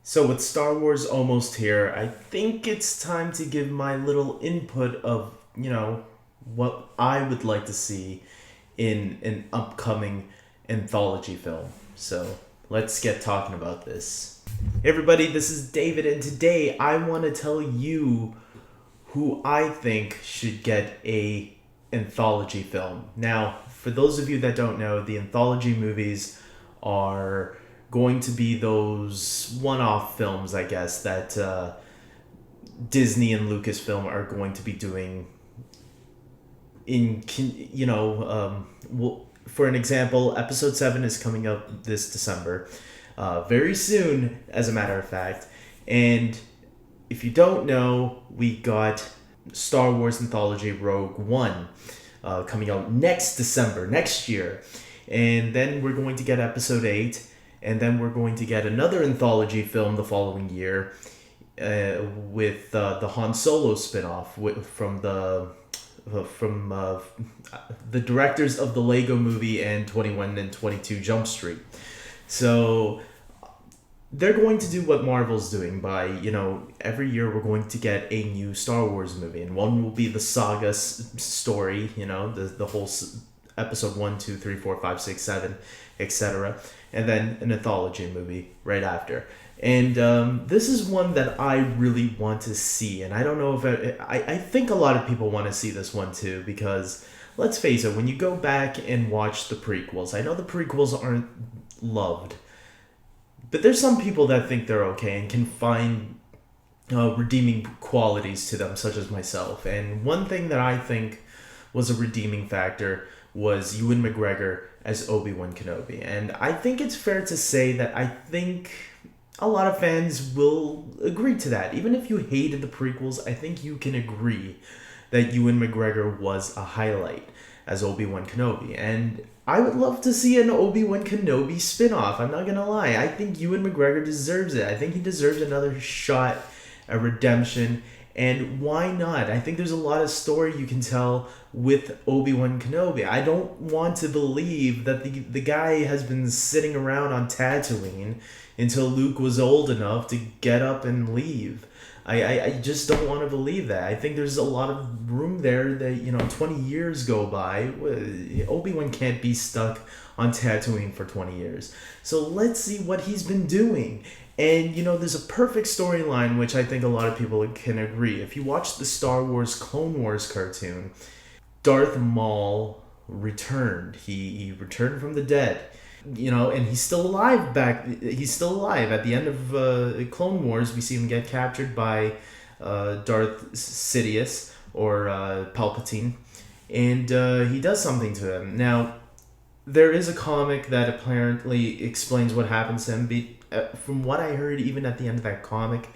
So, with Star Wars almost here, I think it's time to give my little input of, what I would like to see in an upcoming anthology film. So, let's get talking about this. Hey everybody, this is David, and today I want to tell you who I think should get a anthology film. Now, for those of you that don't know, the anthology movies are going to be those one-off films, I guess, that Disney and Lucasfilm are going to be doing. For an example, Episode 7 is coming up this December, very soon, as a matter of fact. And if you don't know, we got Star Wars Anthology Rogue One coming out next December, next year. And then we're going to get Episode 8, and then we're going to get another anthology film the following year with the Han Solo spin-off from the directors of the Lego Movie and 21 and 22 Jump Street. So they're going to do what Marvel's doing by, every year we're going to get a new Star Wars movie, and one will be the saga story, the whole episode 1, 2, 3, 4, 5, 6, 7, etc. And then an anthology movie right after. And this is one that I really want to see. And I don't know if I think a lot of people want to see this one too, because let's face it, when you go back and watch the prequels, I know the prequels aren't loved, but there's some people that think they're okay and can find redeeming qualities to them, such as myself. And one thing that I think was a redeeming factor was Ewan McGregor as Obi-Wan Kenobi. And I think it's fair to say that I think a lot of fans will agree to that. Even if you hated the prequels, I think you can agree that Ewan McGregor was a highlight as Obi-Wan Kenobi. And I would love to see an Obi-Wan Kenobi spin-off. I'm not gonna lie. I think Ewan McGregor deserves it. I think he deserves another shot at redemption. And why not? I think there's a lot of story you can tell with Obi-Wan Kenobi. I don't want to believe that the guy has been sitting around on Tatooine until Luke was old enough to get up and leave. I just don't want to believe that. I think there's a lot of room there that, 20 years go by. Obi-Wan can't be stuck on Tatooine for 20 years. So let's see what he's been doing. And, there's a perfect storyline, which I think a lot of people can agree. If you watch the Star Wars Clone Wars cartoon, Darth Maul returned. He returned from the dead. And he's still alive he's still alive at the end of Clone Wars. We see him get captured by Darth Sidious or Palpatine, and he does something to him. Now, there is a comic that apparently explains what happens to him. From what I heard, even at the end of that comic,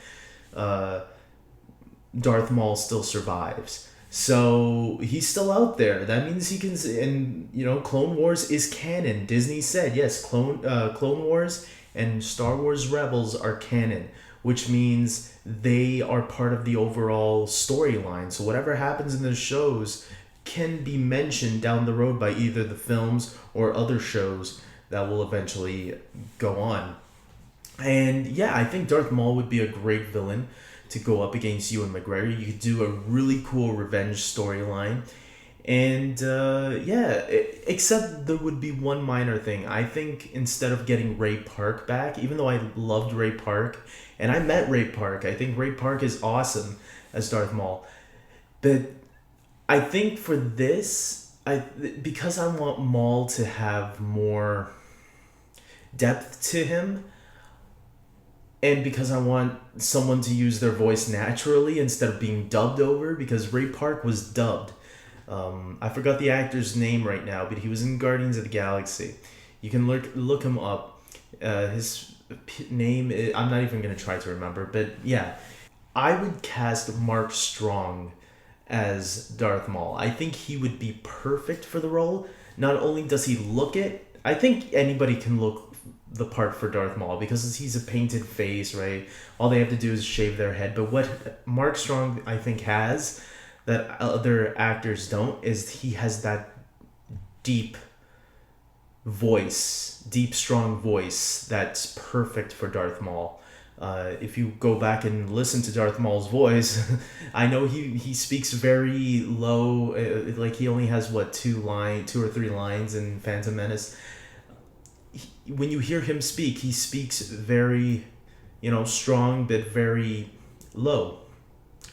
Darth Maul still survives. So he's still out there. That means he can. And Clone Wars is canon. Disney said yes. Clone Wars and Star Wars Rebels are canon, which means they are part of the overall storyline. So whatever happens in the shows can be mentioned down the road by either the films or other shows that will eventually go on. And yeah, I think Darth Maul would be a great villain to go up against Ewan McGregor. You could do a really cool revenge storyline. And except there would be one minor thing. I think instead of getting Ray Park back, even though I loved Ray Park, and I met Ray Park, I think Ray Park is awesome as Darth Maul. But I think for this, because I want Maul to have more depth to him, and because I want someone to use their voice naturally instead of being dubbed over, because Ray Park was dubbed. I forgot the actor's name right now, but he was in Guardians of the Galaxy. You can look him up. His name, I'm not even going to try to remember, but yeah. I would cast Mark Strong as Darth Maul. I think he would be perfect for the role. Not only does he look it, I think anybody can look the part for Darth Maul because he's a painted face, right? All they have to do is shave their head. But what Mark Strong, I think, has that other actors don't is he has that deep voice, deep, strong voice that's perfect for Darth Maul. If you go back and listen to Darth Maul's voice, I know he speaks very low. Like he only has what, two or three lines in Phantom Menace. When you hear him speak, he speaks very, strong but very low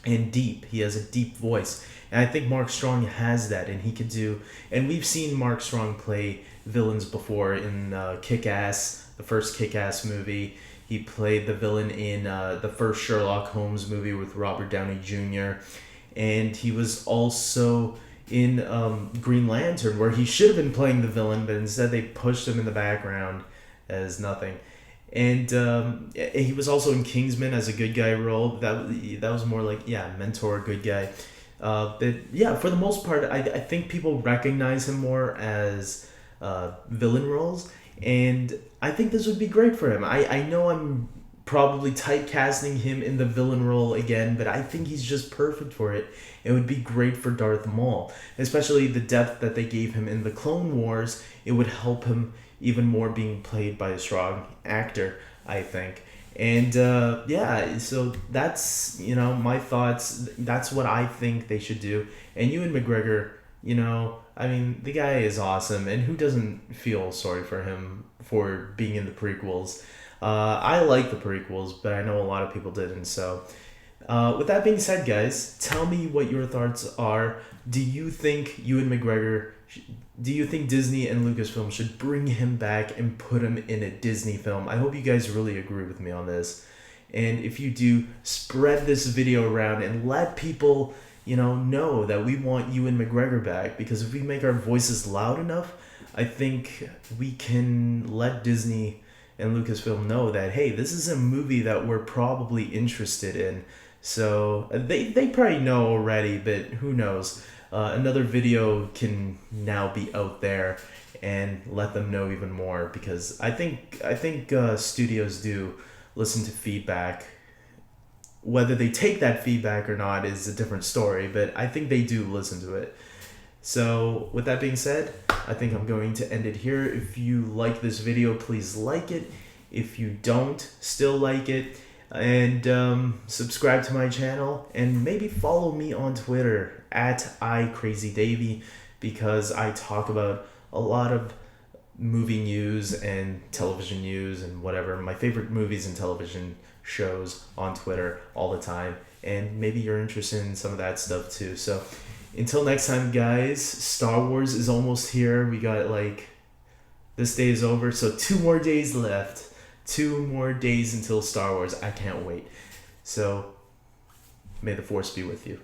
and deep. He has a deep voice. And I think Mark Strong has that, and he could do. And we've seen Mark Strong play villains before in Kick-Ass, the first Kick-Ass movie. He played the villain in the first Sherlock Holmes movie with Robert Downey Jr. And he was also in Green Lantern, where he should have been playing the villain, but instead they pushed him in the background as nothing. And he was also in Kingsman as a good guy role. That was more like, mentor, good guy. But yeah, for the most part, I think people recognize him more as villain roles. And I think this would be great for him. I know I'm probably typecasting him in the villain role again, but I think he's just perfect for it. It would be great for Darth Maul, especially the depth that they gave him in the Clone Wars. It would help him even more being played by a strong actor, I think. And so that's, my thoughts. That's what I think they should do. And Ewan McGregor, the guy is awesome, and who doesn't feel sorry for him for being in the prequels? I like the prequels, but I know a lot of people didn't. So, with that being said, guys, tell me what your thoughts are. Do you think Ewan McGregor? Do you think Disney and Lucasfilm should bring him back and put him in a Disney film? I hope you guys really agree with me on this. And if you do, spread this video around and let people, know that we want Ewan McGregor back. Because if we make our voices loud enough, I think we can let Disney and Lucasfilm know that, hey, this is a movie that we're probably interested in. So they probably know already, but who knows? Another video can now be out there and let them know even more, because I think studios do listen to feedback. Whether they take that feedback or not is a different story, but I think they do listen to it. So with that being said, I think I'm going to end it here. If you like this video, please like it. If you don't still like it, and subscribe to my channel, and maybe follow me on Twitter at iCrazyDavy, because I talk about a lot of movie news and television news and whatever, my favorite movies and television shows on Twitter all the time, and maybe you're interested in some of that stuff too. So until next time, guys, Star Wars is almost here. We got this day is over, so 2 more days left. 2 more days until Star Wars. I can't wait. So may the Force be with you.